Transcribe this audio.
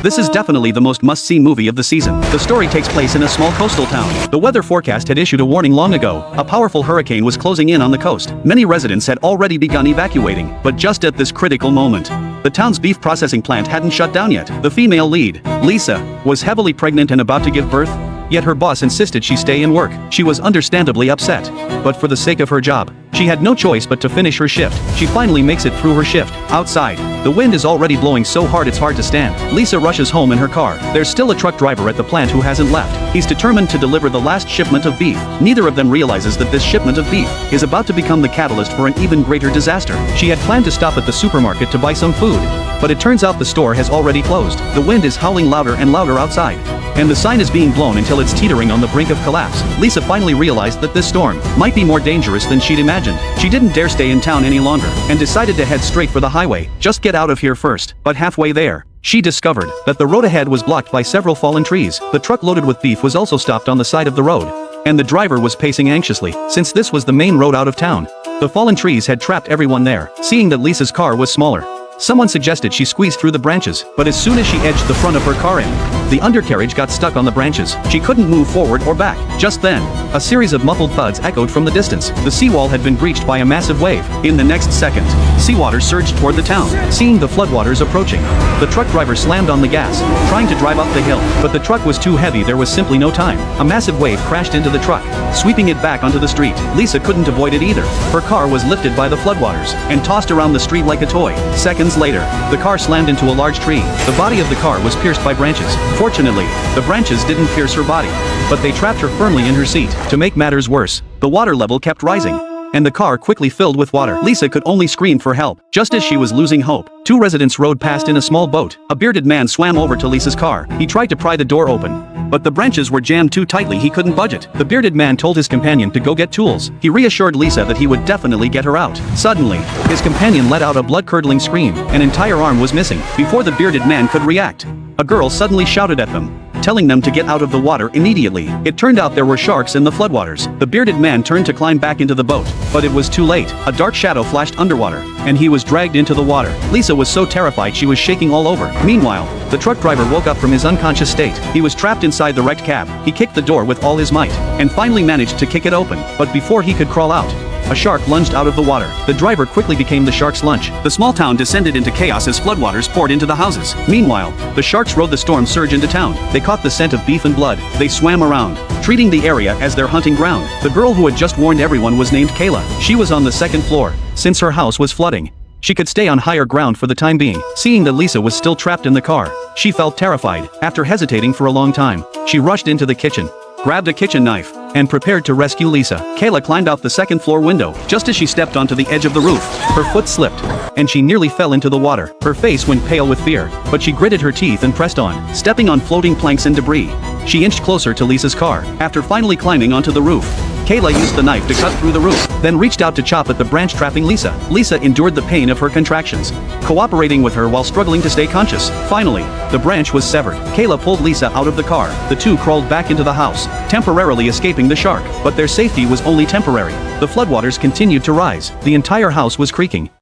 This is definitely the most must-see movie of the season. The story takes place in a small coastal town. The weather forecast had issued a warning long ago. A powerful hurricane was closing in on the coast. Many residents had already begun evacuating, but just at this critical moment, the town's beef processing plant hadn't shut down yet. The female lead, Lisa, was heavily pregnant and about to give birth, yet her boss insisted she stay and work. She was understandably upset, but for the sake of her job, she had no choice but to finish her shift. She finally makes it through her shift. Outside, the wind is already blowing so hard it's hard to stand. Lisa rushes home in her car. There's still a truck driver at the plant who hasn't left. He's determined to deliver the last shipment of beef. Neither of them realizes that this shipment of beef is about to become the catalyst for an even greater disaster. She had planned to stop at the supermarket to buy some food, but it turns out the store has already closed. The wind is howling louder and louder outside, and the sign is being blown until it's teetering on the brink of collapse. Lisa finally realized that this storm might be more dangerous than she'd imagined. She didn't dare stay in town any longer, and decided to head straight for the highway. Just get out of here first. But halfway there, she discovered that the road ahead was blocked by several fallen trees. The truck loaded with beef was also stopped on the side of the road, and the driver was pacing anxiously, since this was the main road out of town. The fallen trees had trapped everyone there. Seeing that Lisa's car was smaller, someone suggested she squeeze through the branches, but as soon as she edged the front of her car in, the undercarriage got stuck on the branches. She couldn't move forward or back. Just then, a series of muffled thuds echoed from the distance. The seawall had been breached by a massive wave. In the next second, seawater surged toward the town. Seeing the floodwaters approaching, the truck driver slammed on the gas, trying to drive up the hill, but the truck was too heavy. There was simply no time. A massive wave crashed into the truck, sweeping it back onto the street. Lisa couldn't avoid it either. Her car was lifted by the floodwaters and tossed around the street like a toy. Seconds later, the car slammed into a large tree. The body of the car was pierced by branches. Fortunately, the branches didn't pierce her body, but they trapped her firmly in her seat. To make matters worse, the water level kept rising, and the car quickly filled with water. Lisa could only scream for help. Just as she was losing hope, two residents rowed past in a small boat. A bearded man swam over to Lisa's car. He tried to pry the door open, but the branches were jammed too tightly he couldn't budge it. The bearded man told his companion to go get tools. He reassured Lisa that he would definitely get her out. Suddenly, his companion let out a blood-curdling scream. An entire arm was missing. Before the bearded man could react, a girl suddenly shouted at them, telling them to get out of the water immediately. It turned out there were sharks in the floodwaters. The bearded man turned to climb back into the boat, but it was too late. A dark shadow flashed underwater, and he was dragged into the water. Lisa was so terrified she was shaking all over. Meanwhile, the truck driver woke up from his unconscious state. He was trapped inside the wrecked cab. He kicked the door with all his might, and finally managed to kick it open. But before he could crawl out, a shark lunged out of the water. The driver quickly became the shark's lunch. The small town descended into chaos as floodwaters poured into the houses. Meanwhile, the sharks rode the storm surge into town. They caught the scent of beef and blood. They swam around, treating the area as their hunting ground. The girl who had just warned everyone was named Kayla. She was on the second floor, since her house was flooding. She could stay on higher ground for the time being. Seeing that Lisa was still trapped in the car, she felt terrified. After hesitating for a long time, she rushed into the kitchen, grabbed a kitchen knife, and prepared to rescue Lisa. Kayla climbed out the second floor window. Just as she stepped onto the edge of the roof, her foot slipped, and she nearly fell into the water. Her face went pale with fear, but she gritted her teeth and pressed on. Stepping on floating planks and debris, she inched closer to Lisa's car. After finally climbing onto the roof, Kayla used the knife to cut through the roof, then reached out to chop at the branch trapping Lisa. Lisa endured the pain of her contractions, cooperating with her while struggling to stay conscious. Finally, the branch was severed. Kayla pulled Lisa out of the car. The two crawled back into the house, temporarily escaping the shark, but their safety was only temporary. The floodwaters continued to rise. The entire house was creaking.